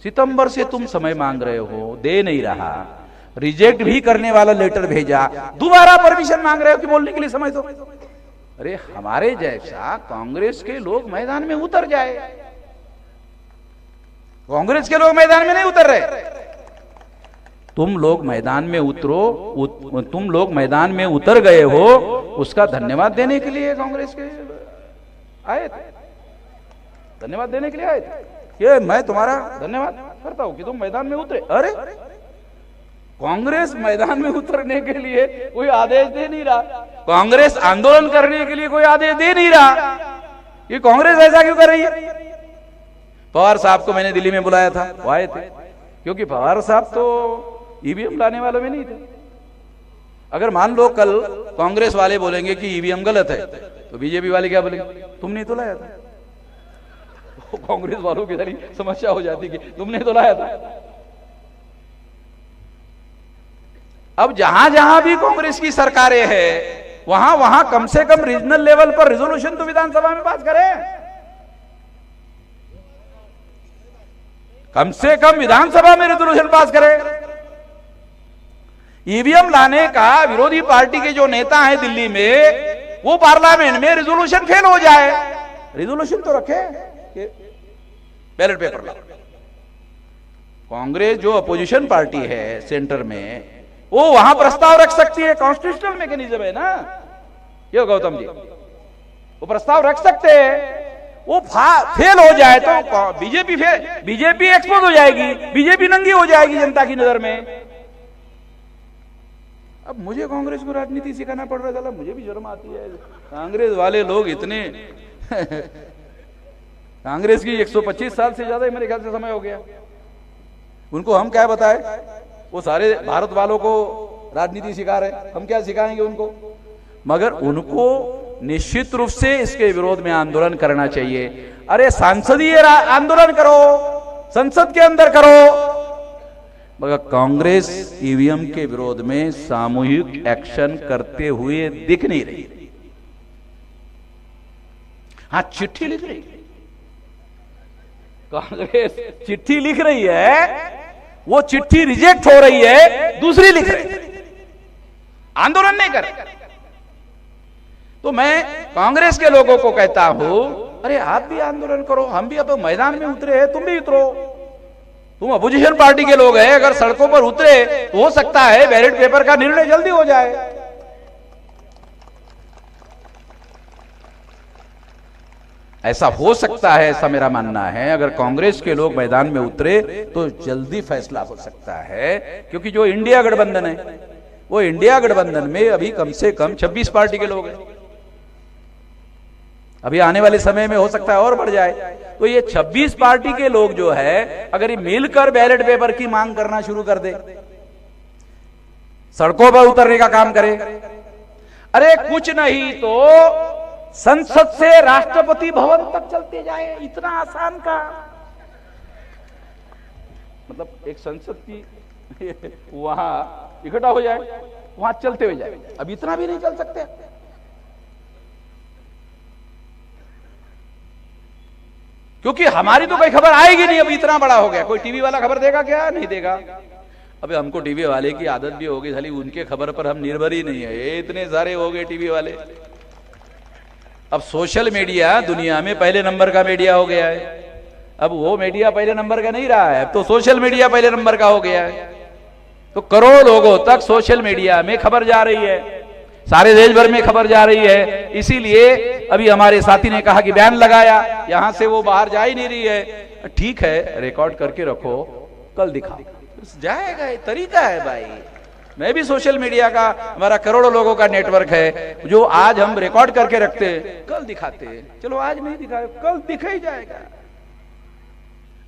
सितंबर से तुम समय मांग रहे हो, दे नहीं रहा, रिजेक्ट भी करने वाला लेटर भेजा, दोबारा परमिशन मांग रहे हो कि बोलने के लिए समय दो। अरे हमारे जैसा कांग्रेस के लोग मैदान में उतर जाए, कांग्रेस के लोग मैदान में नहीं उतर रहे। तुम लोग मैदान में उतरो, तुम लोग मैदान में उतर गए हो, उसका धन्यवाद देने के लिए कांग्रेस के आए थे, धन्यवाद देने के लिए आए थे। ये मैं तुम्हारा धन्यवाद करता हूं कि तुम मैदान में उतरे। अरे कांग्रेस मैदान में उतरने के लिए कोई आदेश दे नहीं रहा, कांग्रेस आंदोलन करने के लिए कोई आदेश दे नहीं रहा, ये कांग्रेस ऐसा क्यों कर रही है? पवार साहब को मैंने दिल्ली में बुलाया था, वो आए थे, क्योंकि पवार साहब तो ईवीएम लाने वालों में नहीं थे। अगर मान लो कल कांग्रेस वाले बोलेंगे कि ईवीएम गलत है, तो बीजेपी वाले क्या बोलेंगे? तुमने तो लाया था। कांग्रेस वालों की सारी समस्या हो जाती कि तुमने तो लाया था। अब जहां जहां भी कांग्रेस की सरकारें हैं, वहां वहां कम से कम रीजनल लेवल पर रिजोल्यूशन तो विधानसभा में पास करें, कम से कम विधानसभा में रेजोल्यूशन पास करें। ईवीएम लाने का विरोधी पार्टी के जो नेता हैं दिल्ली में, वो पार्लियामेंट में रेजोल्यूशन फेल हो जाए, रेजोल्यूशन तो रखे, बैलेट पेपर लाओ, कांग्रेस जो अपोजिशन पार्टी है सेंटर में, वो वहां प्रस्ताव रख सकती है, कॉन्स्टिट्यूशनल मैकेनिज्म है ना। क्यों गौतम जी, वो प्रस्ताव रख सकते हैं। वो फेल हो जाए तो बीजेपी एक्सपोज हो जाएगी, बीजेपी नंगी हो जाएगी जनता की नजर में। अब मुझे कांग्रेस को राजनीति सिखाना पड़ रहा है, मुझे भी शर्म आती है। कांग्रेस वाले लोग इतने कांग्रेस की 125 साल से ज्यादा मेरे ख्याल से समय हो गया। उनको हम क्या बताएं? वो सारे भारत वालों को राजनीति सिखा रहे, हम क्या सिखाएंगे उनको? मगर उनको निश्चित रूप से इसके विरोध में आंदोलन करना चाहिए। अरे संसदीय आंदोलन करो, संसद के अंदर करो। मगर कांग्रेस ईवीएम के विरोध में सामूहिक एक्शन करते हुए दिख नहीं रही। हाँ, चिट्ठी लिख रही, कांग्रेस चिट्ठी लिख रही है, वो चिट्ठी रिजेक्ट हो रही है, दूसरी लिख रही है, आंदोलन नहीं कर रही। तो मैं कांग्रेस के लोगों को कहता हूं, अरे आप भी आंदोलन करो, हम भी अब मैदान में उतरे हैं, तुम भी उतरो। तुम अपोजिशन पार्टी के लोग हैं, अगर सड़कों पर उतरे तो हो सकता है बैलेट पेपर का निर्णय जल्दी हो जाए। ऐसा हो सकता है, ऐसा मेरा मानना है। अगर कांग्रेस के लोग मैदान में उतरे तो जल्दी फैसला हो सकता है, क्योंकि जो इंडिया गठबंधन है, वो इंडिया गठबंधन में अभी कम से कम 26 पार्टी के लोग हैं। अभी आने वाले समय में हो सकता है और बढ़ जाए। तो ये 26 पार्टी के लोग जो है, अगर ये मिलकर बैलेट पेपर की मांग करना शुरू कर दे, सड़कों पर उतरने का काम करे, अरे कुछ नहीं तो संसद से राष्ट्रपति भवन तक चलते जाए, इतना आसान का मतलब एक संसद की वहां इकट्ठा हो जाए, वहां चलते हुए जाए। अब इतना भी नहीं चल सकते, क्योंकि हमारी तो कोई खबर आएगी नहीं। अब इतना बड़ा हो गया, कोई टीवी वाला खबर देगा क्या? नहीं देगा। अबे हमको टीवी वाले की आदत भी होगी, खाली उनके खबर पर हम निर्भर ही नहीं है। ये इतने सारे हो गए टीवी वाले। अब सोशल मीडिया दुनिया में पहले नंबर का मीडिया हो गया है। अब वो मीडिया पहले नंबर का नहीं रहा है, अब तो सोशल मीडिया पहले नंबर का हो गया है। तो करोड़ों लोगों तक सोशल मीडिया में खबर जा रही है, सारे देश भर में खबर जा रही है। इसीलिए अभी हमारे साथी ने कहा कि बैन लगाया, यहां से वो बाहर जा ही नहीं रही है। ठीक है, रिकॉर्ड करके रखो, कल दिखा जाएगा। ये तरीका है भाई। मैं भी सोशल मीडिया का, हमारा करोड़ों लोगों का नेटवर्क है, जो आज हम रिकॉर्ड करके रखते हैं, कल दिखाते हैं। चलो आज नहीं दिखाए, कल दिखा ही जाएगा।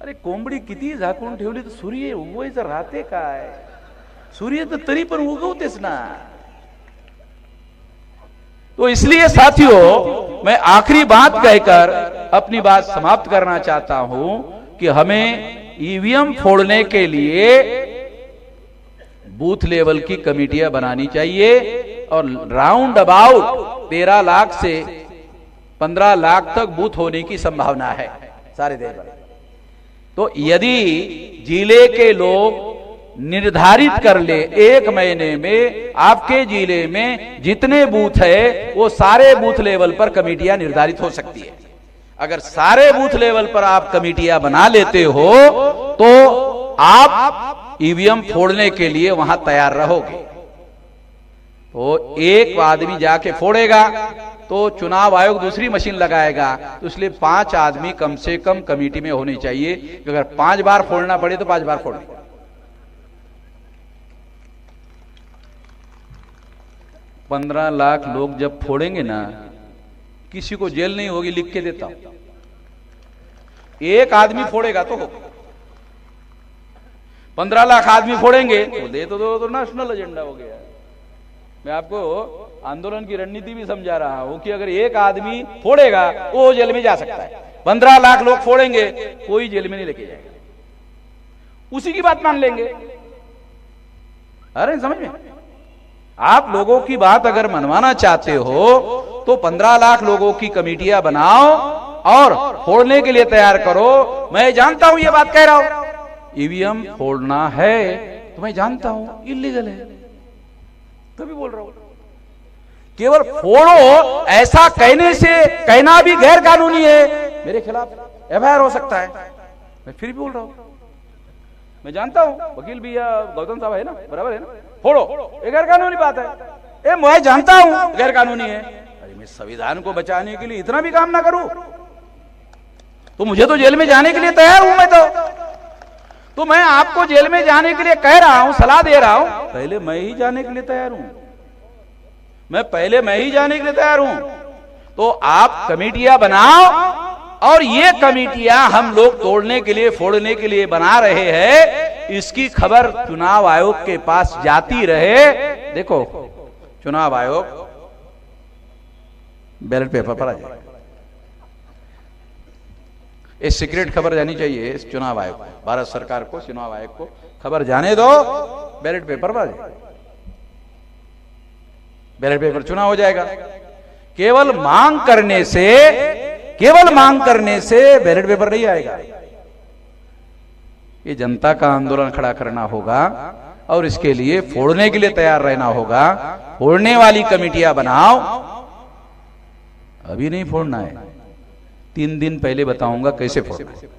अरे कोंबडी किती झाकून ठेवली तर सूर्य उगवायचं राहते काय? सूर्य तर तरी पण उगवतेच ना। तो इसलिए साथियों, मैं आखिरी बात कहकर अपनी बात समाप्त करना चाहता हूं कि हमें ईवीएम फोड़ने के लिए बूथ लेवल की कमेटियां बनानी चाहिए और राउंड अबाउट 13 लाख से 15 लाख तक बूथ होने की संभावना है सारे देश में। तो यदि जिले के लोग निर्धारित कर ले, 1 महीने में आपके जिले में जितने बूथ है वो सारे बूथ लेवल पर कमेटियां निर्धारित हो सकती है। अगर सारे बूथ लेवल पर आप कमेटियां बना लेते हो तो आप ईवीएम फोड़ने के लिए वहां तैयार रहोगे। तो एक आदमी जाके फोड़ेगा तो चुनाव आयोग दूसरी मशीन लगाएगा। तो इसलिए 5 आदमी कम से कम कमेटी में होने चाहिए। अगर 5 बार फोड़ना पड़े तो 5 बार फोड़े। 15 लाख लोग जब फोड़ेंगे ना, किसी को जेल नहीं होगी, लिख के देता हूं। एक आदमी फोड़ेगा तो हो, 15 लाख आदमी फोड़ेंगे तो दे तो नेशनल एजेंडा हो गया। मैं आपको आंदोलन की रणनीति भी समझा रहा हूं कि अगर एक आदमी फोड़ेगा वो जेल में जा सकता है, 15 लाख लोग फोड़ेंगे कोई जेल में नहीं लेके जाएगा, उसी की बात मान लेंगे। अरे समझ में, आप लोगों की बात अगर मनवाना चाहते हो तो 15 लाख लोगों की कमेटियां बनाओ और फोड़ने के लिए तैयार करो। मैं जानता हूं ये बात कह रहा हूं, ईवीएम फोड़ना है तो मैं जानता हूं इलीगल है, तो भी बोल रहा हूं। केवल फोड़ो ऐसा कहने से, कहना भी गैर कानूनी है, मेरे खिलाफ एफआईआर हो सकता है, मैं फिर भी बोल रहा हूं। मैं जानता हूं, वकील भी गौतम साहब है ना, बराबर है ना, फोड़ो, ये गैर कानूनी बात है, मैं जानता हूं गैर कानूनी है। अरे मैं संविधान को बचाने के लिए इतना भी काम ना करूं तो मुझे तो जेल में जाने के लिए तैयार हूं मैं तो मैं आपको जेल में जाने के लिए कह रहा हूं, सलाह दे रहा हूं, पहले मैं ही जाने के लिए तैयार हूं, मैं ही जाने के लिए तैयार हूं। तो आप कमेटियां बनाओ और ये कमेटियां हम लोग तोड़ने के लिए, फोड़ने के लिए बना रहे हैं, इसकी खबर चुनाव आयोग के पास जाती रहे। देखो चुनाव आयोग बैलेट पेपर पर आ जाए, ये सीक्रेट खबर जानी चाहिए इस चुनाव आयोग, भारत सरकार को, चुनाव आयोग को खबर जाने दो, बैलेट पेपर पर आ जाए, बैलेट पेपर चुनाव हो जाएगा। केवल मांग करने से बैलेट पेपर नहीं आएगा, ये जनता का आंदोलन खड़ा करना होगा और इसके लिए फोड़ने के लिए तैयार रहना होगा। फोड़ने वाली कमेटियां बनाओ, अभी नहीं फोड़ना है, 3 दिन पहले बताऊंगा कैसे फोड़ना है,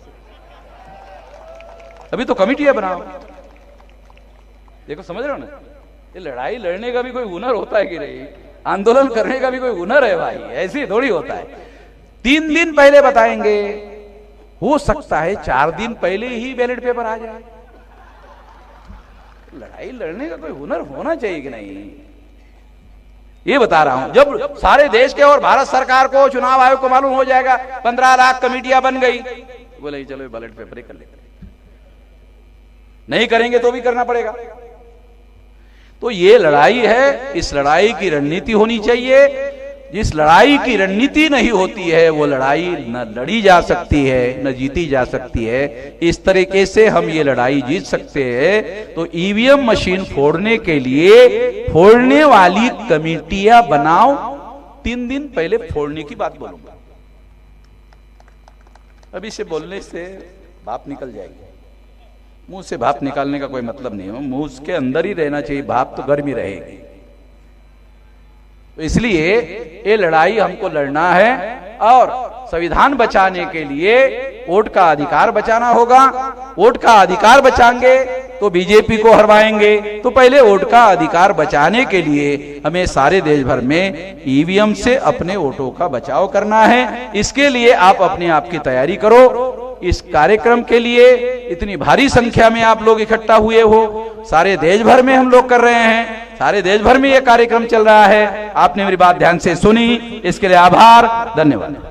अभी तो कमेटियां बनाओ। देखो समझ रहे हो ना, ये लड़ाई लड़ने का भी कोई हुनर होता है कि नहीं, आंदोलन करने का भी कोई हुनर है भाई, ऐसे थोड़ी होता है। 3 दिन पहले बताएंगे, हो सकता है 4 दिन पहले ही बैलेट पेपर आ जाए। लड़ाई लड़ने का कोई हुनर होना चाहिए कि नहीं, ये बता रहा हूं। जब सारे देश के और भारत सरकार को, चुनाव आयोग को मालूम हो जाएगा 15 लाख कमेटियां बन गई, बोले चलो बैलेट पेपर ही कर लेते, नहीं करेंगे तो भी करना पड़ेगा। तो ये लड़ाई है, इस लड़ाई की रणनीति होनी चाहिए। जिस लड़ाई की रणनीति नहीं होती है वो लड़ाई न लड़ी जा सकती है न जीती जा सकती है। इस तरीके से हम ये लड़ाई जीत सकते हैं। तो ईवीएम मशीन फोड़ने के लिए फोड़ने वाली कमेटियां बनाओ। 3 दिन पहले फोड़ने की बात बोलूंगा, अभी से बोलने से भाप निकल जाएगी, मुंह से भाप निकालने का कोई मतलब नहीं है, मुंह के अंदर ही रहना चाहिए, भाप तो गर्मी रहेगी। तो इसलिए ये लड़ाई हमको लड़ना है और संविधान बचाने के लिए वोट का अधिकार बचाना होगा। वोट का अधिकार बचाएंगे तो बीजेपी को हरवाएंगे। तो पहले वोट का अधिकार बचाने के लिए हमें सारे देश भर में ईवीएम से अपने वोटों का बचाव करना है। इसके लिए आप अपने आप की तैयारी करो। इस कार्यक्रम के लिए इतनी भारी संख्या में आप लोग इकट्ठा हुए हो, सारे देश भर में हम लोग कर रहे हैं, सारे देश भर में यह कार्यक्रम चल रहा है। आपने मेरी बात ध्यान से सुनी, इसके लिए आभार, धन्यवाद।